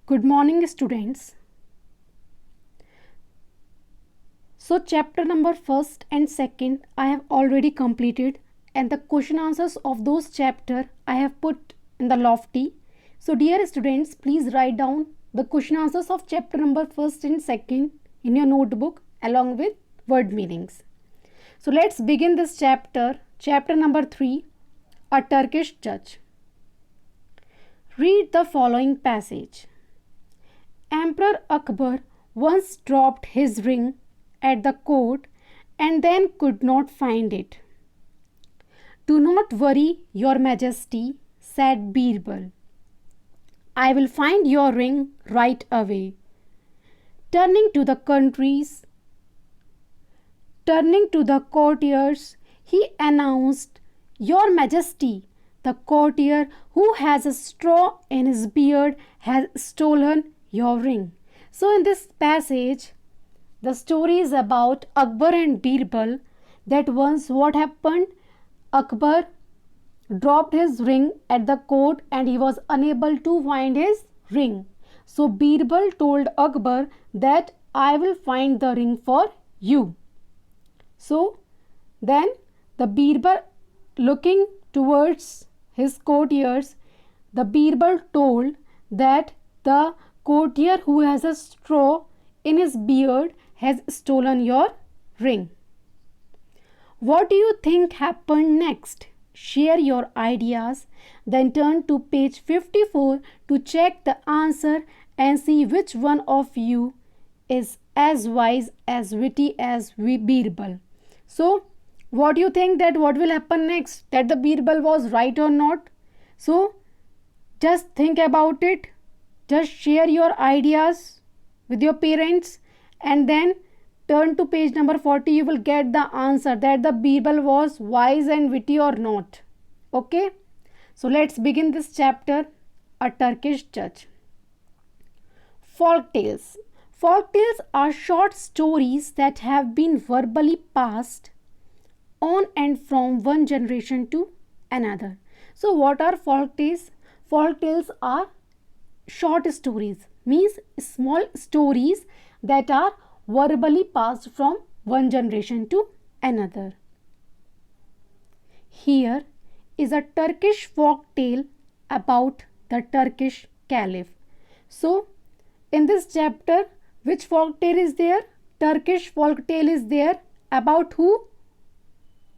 Good morning, students. So, chapter number first and second I have already completed, and the question answers of those chapter I have put in the lofty. So, dear students, please write down the question answers of chapter number first and second in your notebook along with word meanings. So, let's begin this chapter. Chapter number 3, A Turkish Judge. Read the following passage. Emperor Akbar once dropped his ring at the court and then could not find it. Do not worry, your majesty, said Birbal. I will find your ring right away. Turning to the courtiers, he announced, Your Majesty, the courtier who has a straw in his beard has stolen your ring. So, in this passage, the story is about Akbar and Birbal. That once what happened? Akbar dropped his ring at the court and he was unable to find his ring. So Birbal told Akbar that I will find the ring for you. So then the Birbal, looking towards his courtiers, the Birbal told that the courtier who has a straw in his beard has stolen your ring. What do you think happened next? Share your ideas, then turn to page 54 to check the answer and see which one of you is as wise, as witty as Birbal. So, what do you think that what will happen next? That the Birbal was right or not? So, just think about it. Just share your ideas with your parents and then turn to page number 40. You will get the answer that the Birbal was wise and witty or not. Okay. So let's begin this chapter, A Turkish Judge. Folk tales. Folk tales are short stories that have been verbally passed on and from one generation to another. So what are folk tales? Folk tales are short stories, means small stories that are verbally passed from one generation to another. Here is a Turkish folk tale about the Turkish Caliph. So, in this chapter, which folk tale is there? Turkish folk tale is there. About who?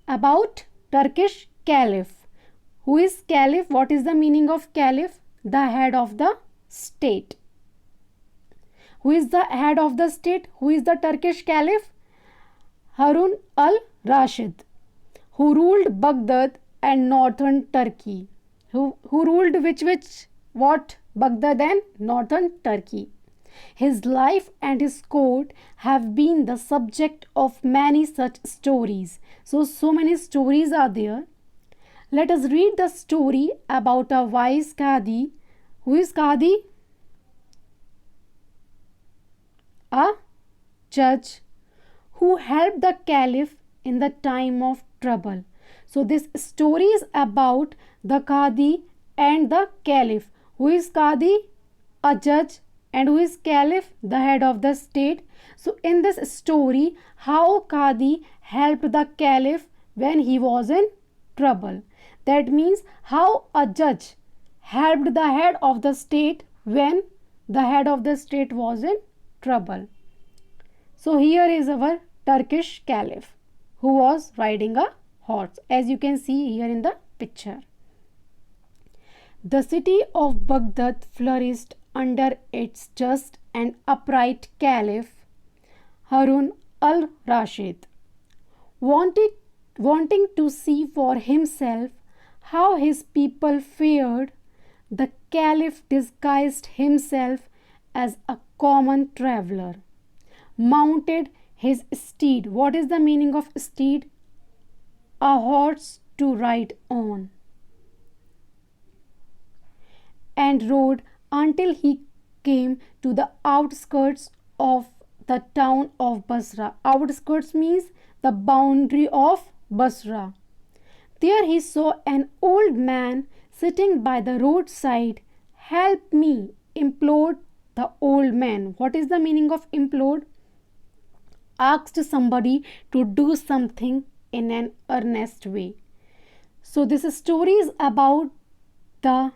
About Turkish Caliph. Who is Caliph? What is the meaning of Caliph? The head of the state. Who is the head of the state? Who is the Turkish Caliph? Harun al-Rashid, who ruled Baghdad and northern Turkey. Who ruled what? Baghdad and northern Turkey. His life and his court have been the subject of many such stories. So many stories are there. Let us read the story about a wise Qadi. Who is Qadi? A judge who helped the caliph in the time of trouble. So this story is about the Qadi and the caliph. Who is Qadi? A judge. And who is caliph? The head of the state. So in this story, how Qadi helped the caliph when he was in trouble. That means how a judge helped the head of the state when the head of the state was in trouble. So here is our Turkish Caliph who was riding a horse, as you can see here in the picture. The city of Baghdad flourished under its just and upright Caliph Harun al-Rashid. Wanting to see for himself how his people fared, the Caliph disguised himself as a common traveler, mounted his steed. What is the meaning of steed? A horse to ride on, and rode until he came to the outskirts of the town of Basra. Outskirts means the boundary of Basra. There he saw an old man sitting by the roadside. Help me, implored the old man. What is the meaning of implode? Asked somebody to do something in an earnest way. So this story is about the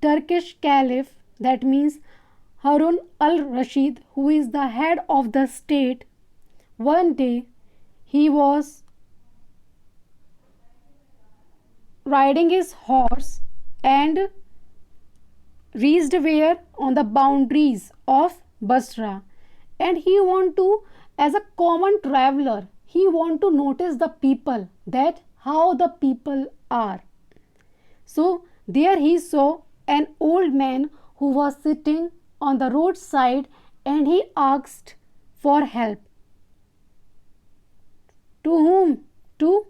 Turkish caliph, that means Harun al-Rashid, who is the head of the state. One day he was riding his horse and reached where? On the boundaries of Basra, and he want to, as a common traveler, he want to notice the people, that how the people are. So there he saw an old man who was sitting on the roadside, and he asked for help. To whom? To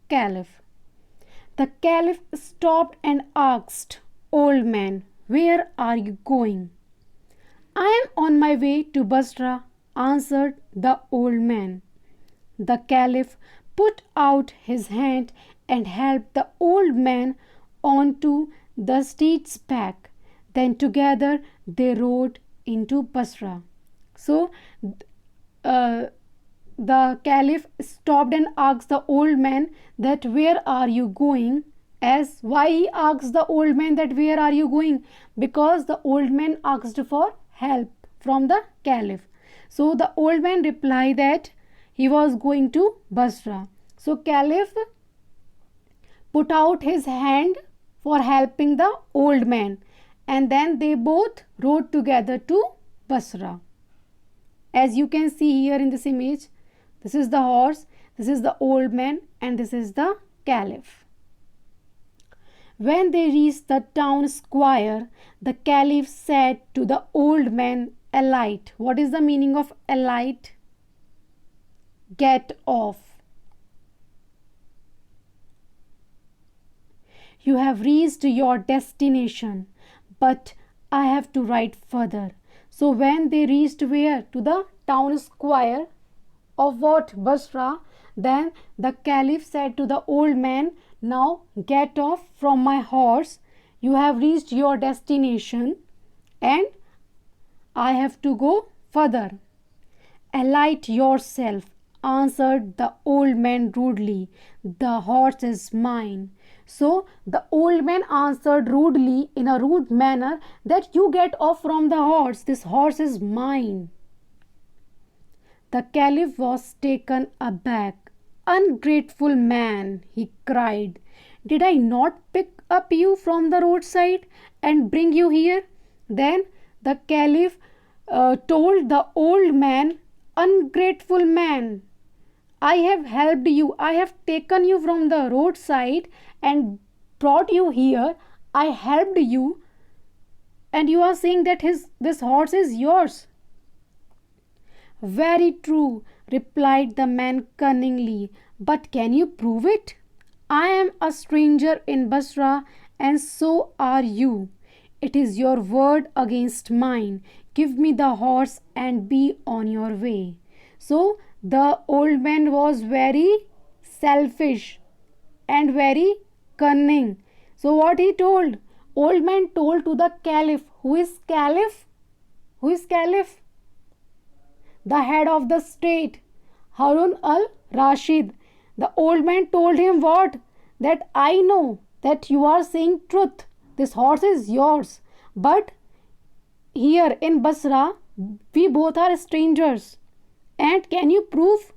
Caliph. The Caliph stopped and asked, "Old man, where are you going?" "I am on my way to Basra," answered the old man. The Caliph put out his hand and helped the old man onto the steed's back. Then together they rode into Basra. So the Caliph stopped and asked the old man that where are you going? As why he asked the old man that where are you going? Because the old man asked for help from the Caliph. So the old man replied that he was going to Basra. So Caliph put out his hand for helping the old man, and then they both rode together to Basra. As you can see here in this image, this is the horse, this is the old man, and this is the Caliph. When they reached the town square, the Caliph said to the old man, "Alight." What is the meaning of alight? Get off. You have reached your destination, but I have to ride further. So when they reached where? To the town square of what? Basra. Then the Caliph said to the old man, "Now get off from my horse. You have reached your destination and I have to go further." "Alight yourself," answered the old man rudely. "The horse is mine." So the old man answered rudely, in a rude manner, that you get off from the horse. This horse is mine. The Caliph was taken aback. "Ungrateful man," he cried. "Did I not pick up you from the roadside and bring you here?" Then the Caliph told the old man, "Ungrateful man, I have helped you. I have taken you from the roadside and brought you here. I helped you, and you are saying that this horse is yours." "Very true," replied the man cunningly, "but can you prove it? I am a stranger in Basra, and so are you. It is your word against mine. Give me the horse and be on your way." So the old man was very selfish and very cunning. So what he told? Old man told to the Caliph. Who is Caliph? Who is Caliph? The head of the state, Harun al-Rashid. The old man told him what? That I know that you are saying truth. This horse is yours. But here in Basra, we both are strangers. And can you prove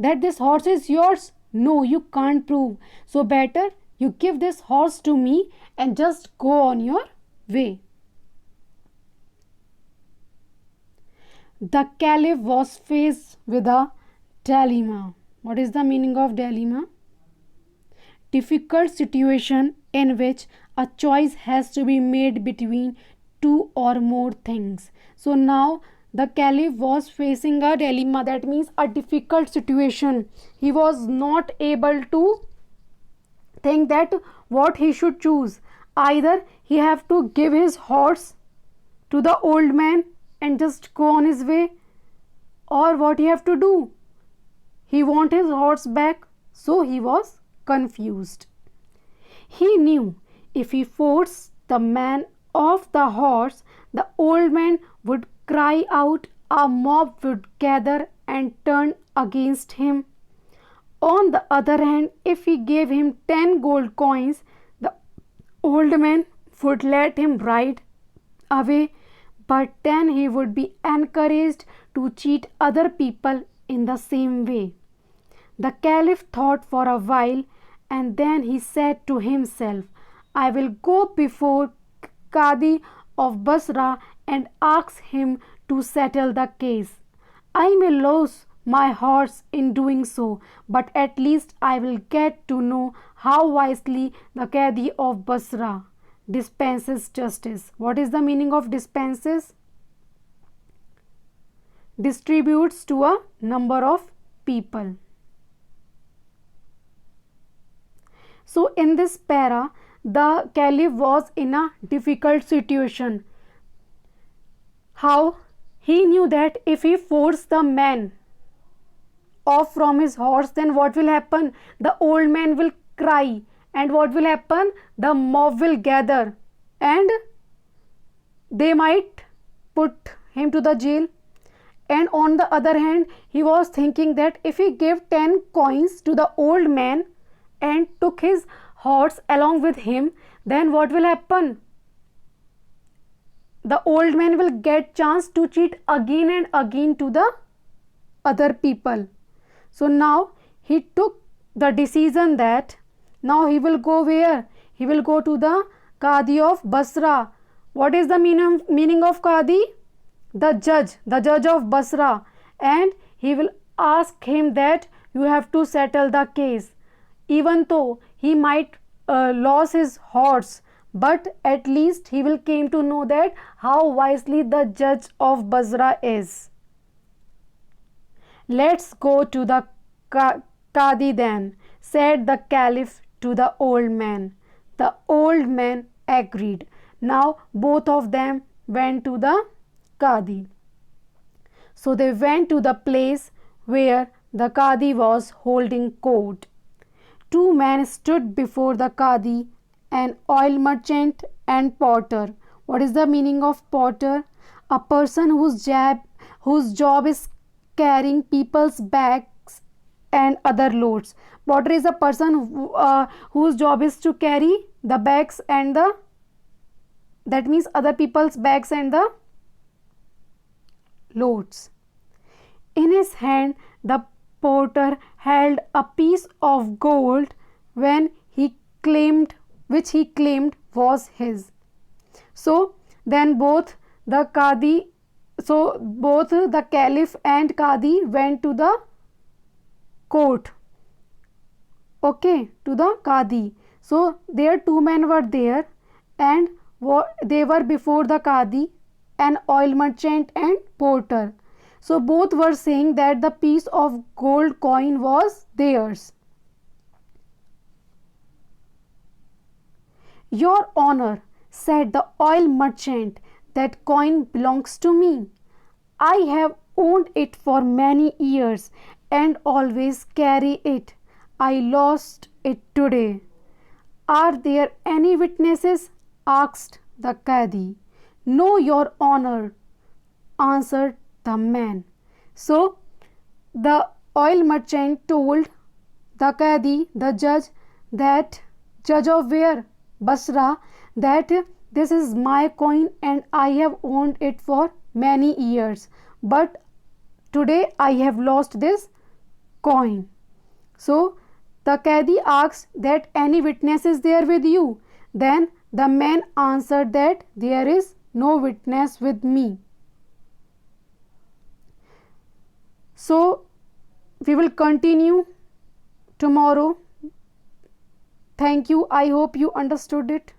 that this horse is yours? No, you can't prove. So better you give this horse to me and just go on your way. The Caliph was faced with a dilemma. What is the meaning of dilemma? Difficult situation in which a choice has to be made between two or more things. So now the Caliph was facing a dilemma, that means a difficult situation. He was not able to think that what he should choose. Either he have to give his horse to the old man and just go on his way, or what he have to do. He want his horse back, so he was confused. He knew if he forced the man of the horse, the old man would cry out, a mob would gather and turn against him. On the other hand, if he gave him 10 gold coins, the old man would let him ride away, but then he would be encouraged to cheat other people in the same way. The Caliph thought for a while, and then he said to himself, I will go before Qadi of Basra and ask him to settle the case. I may lose my horse in doing so, but at least I will get to know how wisely the Qadi of Basra dispenses justice. What is the meaning of dispenses? Distributes to a number of people. So in this para, the Caliph was in a difficult situation. How? He knew that if he forced the man off from his horse, then what will happen? The old man will cry, and what will happen? The mob will gather and they might put him to the jail. And on the other hand, he was thinking that if he gave 10 coins to the old man and took his horse along with him, then what will happen? The old man will get chance to cheat again and again to the other people. So now he took the decision that now he will go where? He will go to the Qadi of Basra. What is the meaning of Qadi? The judge of Basra, and he will ask him that you have to settle the case. Even though he might lose his horse, but at least he will came to know that how wisely the judge of Basra is. Let's go to the Qadi then, said the Caliph to the old man. The old man agreed. Now both of them went to the Qadi. So they went to the place where the Qadi was holding court. Two men stood before the Qadi, an oil merchant and porter. What is the meaning of porter? A person whose job is carrying people's bags and other loads. Porter is a person whose job is to carry the bags and that means other people's bags and the loads. In his hand, the porter held a piece of gold which he claimed was his. So then both the Caliph and Qadi went to the court. Okay, to the Qadi. So there two men were there, and they were before the Qadi, an oil merchant and porter. So both were saying that the piece of gold coin was theirs. Your Honor, said the oil merchant, that coin belongs to me. I have owned it for many years and always carry it. I lost it today. Are there any witnesses? Asked the Qadi. No, Your Honor, answered the man. So the oil merchant told the Qadi, the judge of where? Basra, that this is my coin and I have owned it for many years, but today I have lost this coin. So the Qadi asked that any witness is there with you? Then the man answered that there is no witness with me. So we will continue tomorrow. Thank you. I hope you understood it.